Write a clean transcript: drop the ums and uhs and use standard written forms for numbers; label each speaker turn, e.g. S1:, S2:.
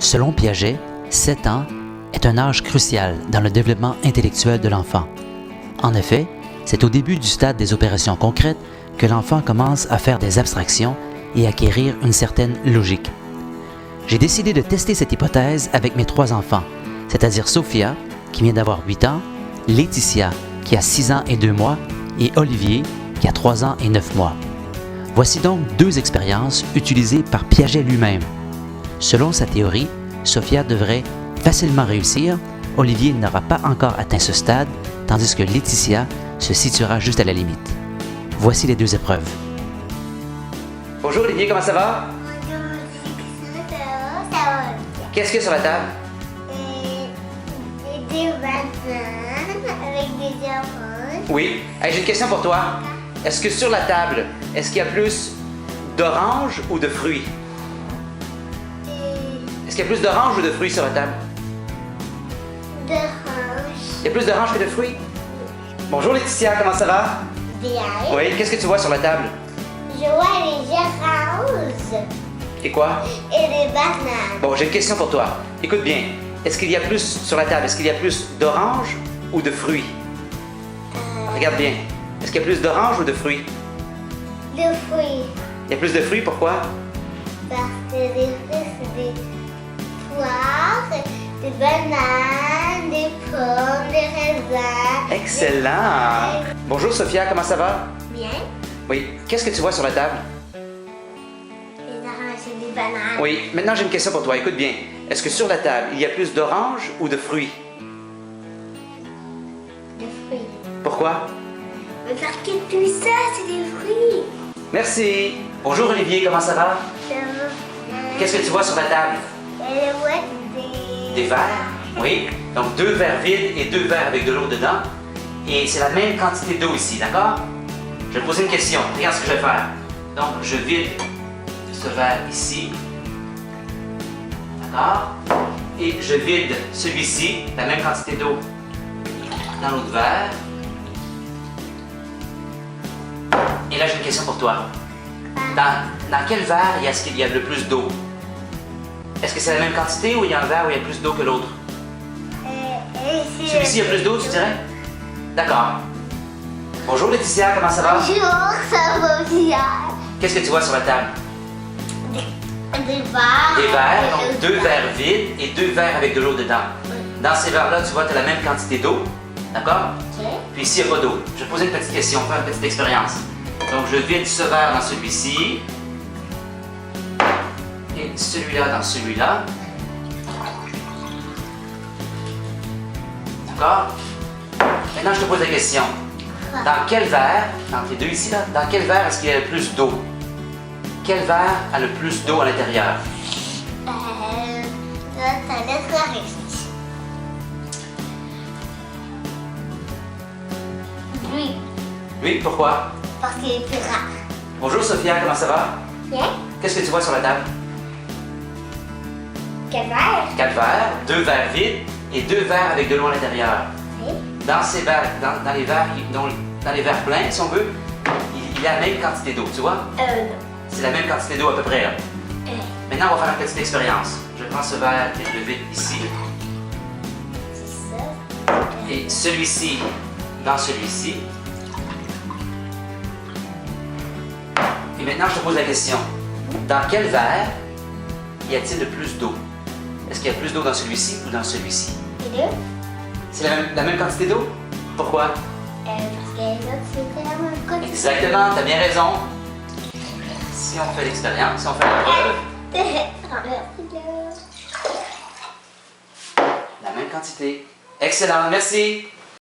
S1: Selon Piaget, 7 ans est un âge crucial dans le développement intellectuel de l'enfant. En effet, c'est au début du stade des opérations concrètes que l'enfant commence à faire des abstractions et acquérir une certaine logique. J'ai décidé de tester cette hypothèse avec mes 3 enfants, c'est-à-dire Sophia, qui vient d'avoir 8 ans, Laetitia, qui a 6 ans et 2 mois, et Olivier, qui a 3 ans et 9 mois. Voici donc 2 expériences utilisées par Piaget lui-même. Selon sa théorie, Sophia devrait facilement réussir, Olivier n'aura pas encore atteint ce stade, tandis que Laetitia se situera juste à la limite. Voici les 2 épreuves.
S2: Bonjour Olivier, comment ça va?
S3: Bonjour, ça va.
S2: Qu'est-ce qu'il y a sur la table?
S3: Des bananes avec des oranges.
S2: Oui. Hey, j'ai une question pour toi. Est-ce que sur la table, est-ce qu'il y a plus d'oranges ou de fruits? Est-ce qu'il y a plus d'oranges ou de fruits sur la table?
S3: D'oranges.
S2: Il y a plus d'oranges que de fruits? Bonjour Laetitia, comment ça va?
S3: Bien.
S2: Oui, qu'est-ce que tu vois sur la table?
S3: Je vois les oranges
S2: Et quoi?
S3: et les bananes.
S2: Bon, j'ai une question pour toi. Écoute bien. Est-ce qu'il y a plus sur la table, est-ce qu'il y a plus d'oranges ou de fruits? Regarde bien. Est-ce qu'il y a plus d'oranges ou de fruits?
S3: De fruits.
S2: Il y a plus de fruits, pourquoi?
S3: Parce que les fruits, c'est des poires, des bananes, des pommes, des raisins.
S2: Excellent! Bonjour Sophia, comment ça va?
S3: Bien.
S2: Oui. Qu'est-ce que tu vois sur la table?
S3: Les oranges et des bananes.
S2: Oui. Maintenant, j'ai une question pour toi. Écoute bien. Est-ce que sur la table, il y a plus d'oranges ou de fruits?
S3: De fruits.
S2: Pourquoi?
S3: Mais parce que tout ça, c'est des fruits.
S2: Merci. Bonjour Olivier, comment ça va?
S3: Ça va.
S2: Qu'est-ce que tu vois sur la table?
S3: Elle voit
S2: Des verres? Oui. Donc 2 verres vides et 2 verres avec de l'eau dedans. Et c'est la même quantité d'eau ici, d'accord? Je vais te poser une question. Regarde ce que je vais faire. Donc, je vide ce verre ici. D'accord? Et je vide celui-ci, la même quantité d'eau, dans l'autre verre. Et là, j'ai une question pour toi. Dans quel verre est-ce qu'il y a le plus d'eau? Est-ce que c'est la même quantité ou il y a un verre où il y a plus d'eau que l'autre? Celui-ci, il y a plus d'eau, tu dirais? D'accord. Bonjour Laetitia, comment ça va?
S3: Bonjour, ça va bien.
S2: Qu'est-ce que tu vois sur la table?
S3: Des verres.
S2: Des verres, donc 2 verres vides et 2 verres avec de l'eau dedans. Dans ces verres-là, tu vois, tu as la même quantité d'eau. D'accord?
S3: Ok.
S2: Puis ici, il n'y a pas d'eau. Je vais te poser une petite question, faire une petite expérience. Donc, je vide ce verre dans celui-ci. Et celui-là dans celui-là. D'accord? Maintenant, je te pose la question. Dans quel verre, entre les deux ici, là, dans quel verre est-ce qu'il y a le plus d'eau? Quel verre a le plus d'eau à l'intérieur?
S3: Ça laisse la reste. Oui,
S2: Oui, pourquoi?
S3: parce qu'il est plus rare.
S2: Bonjour Sophia, comment ça va?
S3: Bien.
S2: Qu'est-ce que tu vois sur la table?
S3: Quel verre?
S2: 4 verres, 2 verres vides et 2 verres avec de l'eau à l'intérieur.
S3: Oui.
S2: Dans ces verres, dans les verres, dans les verres pleins, si on veut, il y a la même quantité d'eau, tu vois?
S3: Non.
S2: C'est la même quantité d'eau à peu près, là. Maintenant, on va faire une petite expérience. Je prends ce verre et je le vide ici.
S3: C'est ça.
S2: Et celui-ci dans celui-ci. Et maintenant, je te pose la question. Dans quel verre y a-t-il le plus d'eau? Est-ce qu'il y a plus d'eau dans celui-ci ou dans celui-ci?
S3: Les deux?
S2: C'est la même quantité d'eau? Pourquoi?
S3: Parce que les autres, c'était la même quantité.
S2: Exactement, tu as bien raison. Si on fait l'expérience, si on fait la preuve, la même quantité. Excellent, merci.